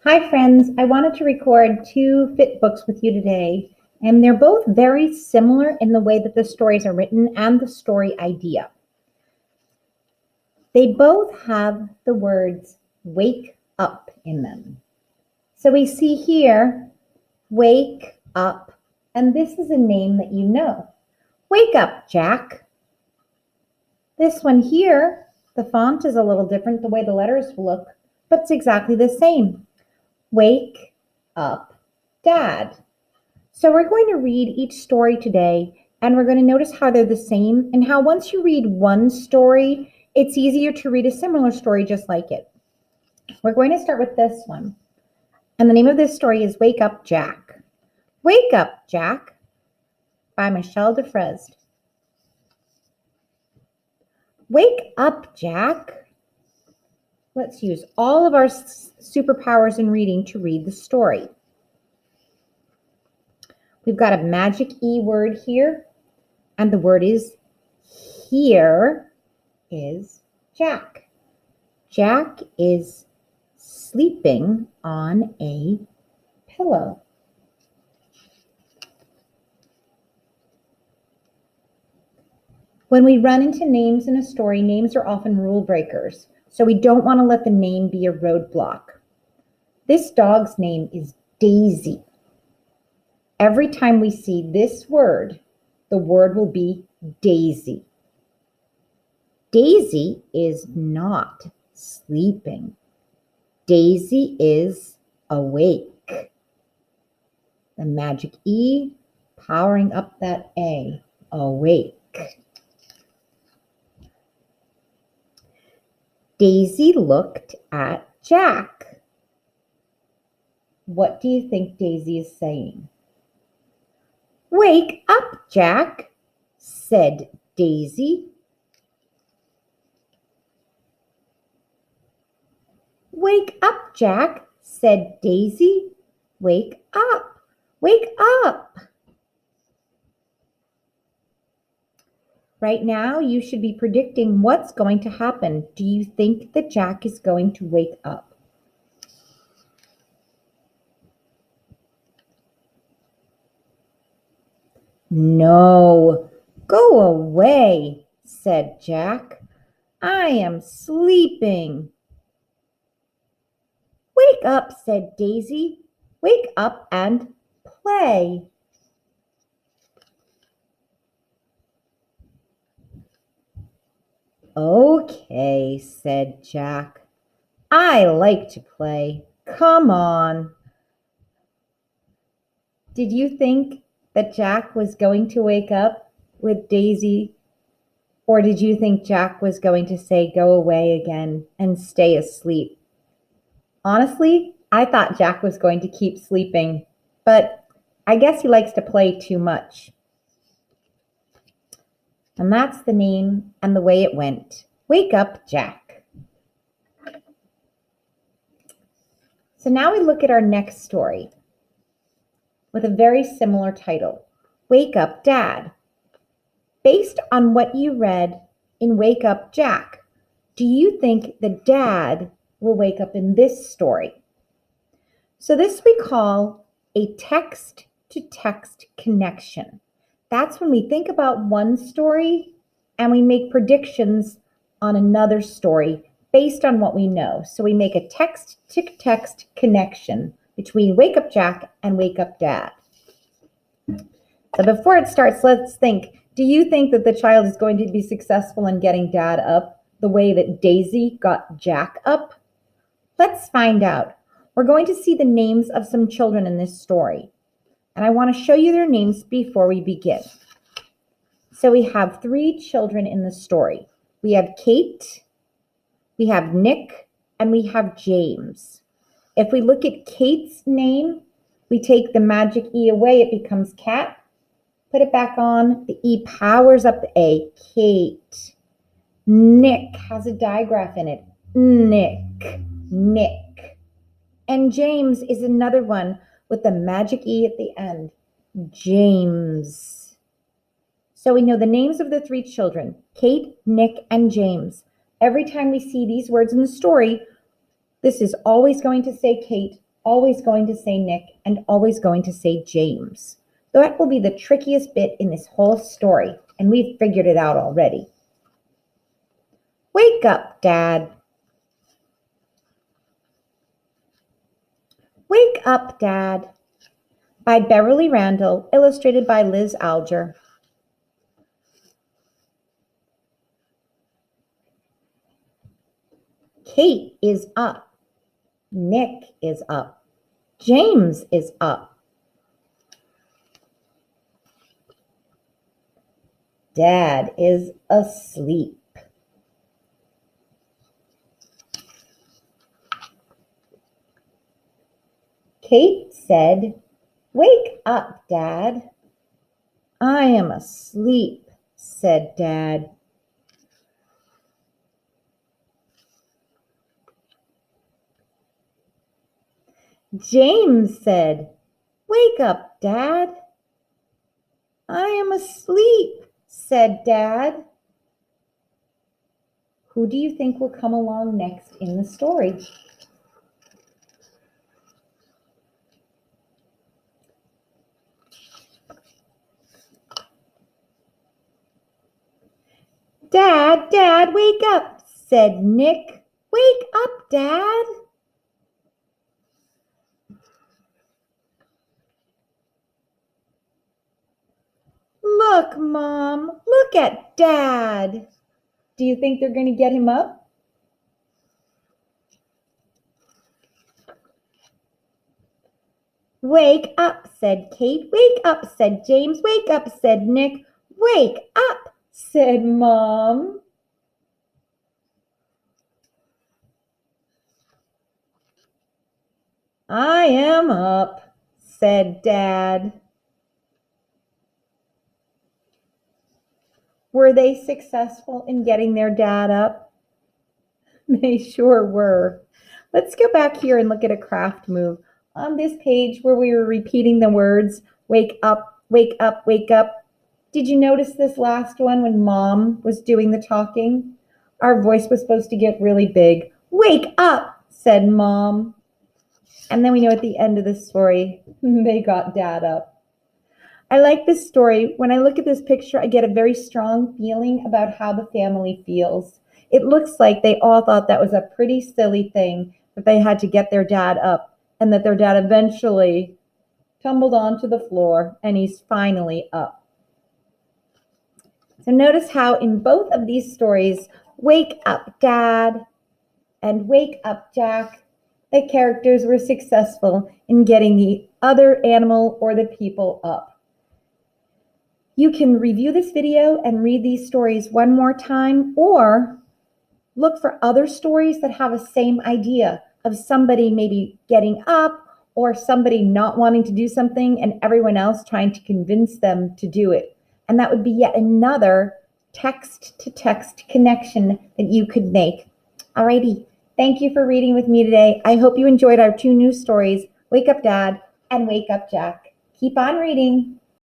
Hi friends, I wanted to record two fit books with you today, and they're both very similar in the way that the stories are written and the story idea. They both have the words wake up in them. So we see here, wake up, and this is a name that you know. Wake up, Jack. This one here, the font is a little different, the way the letters look, but it's exactly the same. Wake up, Dad. So we're going to read each story today, and we're going to notice how they're the same and how once you read one story, it's easier to read a similar story just like it. We're going to start with this one. And the name of this story is Wake Up, Jack. Wake Up, Jack by Michelle Defrezd. Wake up, Jack. Let's use all of our superpowers in reading to read the story. We've got a magic E word here, and the word is here is Jack. Jack is sleeping on a pillow. When we run into names in a story, names are often rule breakers, so we don't want to let the name be a roadblock. This dog's name is Daisy. Every time we see this word, the word will be Daisy. Daisy is not sleeping. Daisy is awake. The magic E powering up that A, awake. Daisy looked at Jack. What do you think Daisy is saying? Wake up, Jack, said Daisy. Wake up, Jack, said Daisy. Wake up, wake up. Right now, you should be predicting what's going to happen. Do you think that Jack is going to wake up? No, go away, said Jack. I am sleeping. Wake up, said Daisy. Wake up and play. Okay, said Jack. I like to play. Come on. Did you think that Jack was going to wake up with Daisy? Or did you think Jack was going to say, go away again and stay asleep? Honestly, I thought Jack was going to keep sleeping, but I guess he likes to play too much. And that's the name and the way it went. Wake up, Jack. So now we look at our next story with a very similar title, Wake Up, Dad. Based on what you read in Wake Up, Jack, do you think the dad will wake up in this story? So this we call a text-to-text connection. That's when we think about one story and we make predictions on another story based on what we know. So we make a text-to-text connection between Wake Up Jack and Wake Up Dad. So before it starts, let's think, do you think that the child is going to be successful in getting Dad up the way that Daisy got Jack up? Let's find out. We're going to see the names of some children in this story, and I want to show you their names before we begin. So we have 3 children in the story. We have Kate, we have Nick, and we have James. If we look at Kate's name, we take the magic E away, it becomes cat. Put it back on, the E powers up the A, Kate. Nick has a digraph in it, Nick, Nick. And James is another one with the magic E at the end, James. So we know the names of the 3 children, Kate, Nick, and James. Every time we see these words in the story, this is always going to say Kate, always going to say Nick, and always going to say James. That will be the trickiest bit in this whole story, and we've figured it out already. Wake up, Dad. Wake Up, Dad, by Beverly Randall, illustrated by Liz Alger. Kate is up. Nick is up. James is up. Dad is asleep. Kate said, "Wake up, Dad." "I am asleep," said Dad. James said, "Wake up, Dad." "I am asleep," said Dad. Who do you think will come along next in the story? "Dad, Dad, wake up," said Nick. "Wake up, Dad." "Look, Mom, look at Dad." Do you think they're going to get him up? "Wake up," said Kate. "Wake up," said James. "Wake up," said Nick. "Wake up," said Mom. "I am up," said Dad. Were they successful in getting their dad up? They sure were. Let's go back here and look at a craft move. On this page where we were repeating the words, wake up, wake up, wake up. Did you notice this last one when Mom was doing the talking? Our voice was supposed to get really big. "Wake up," said Mom. And then we know at the end of the story, they got Dad up. I like this story. When I look at this picture, I get a very strong feeling about how the family feels. It looks like they all thought that was a pretty silly thing, that they had to get their dad up, and that their dad eventually tumbled onto the floor, and he's finally up. So notice how in both of these stories, "Wake up, Dad," and "Wake up, Jack," the characters were successful in getting the other animal or the people up. You can review this video and read these stories one more time, or look for other stories that have the same idea of somebody maybe getting up or somebody not wanting to do something and everyone else trying to convince them to do it. And that would be yet another text-to-text connection that you could make. Alrighty, thank you for reading with me today. I hope you enjoyed our two new stories, Wake Up, Dad and Wake Up, Jack. Keep on reading.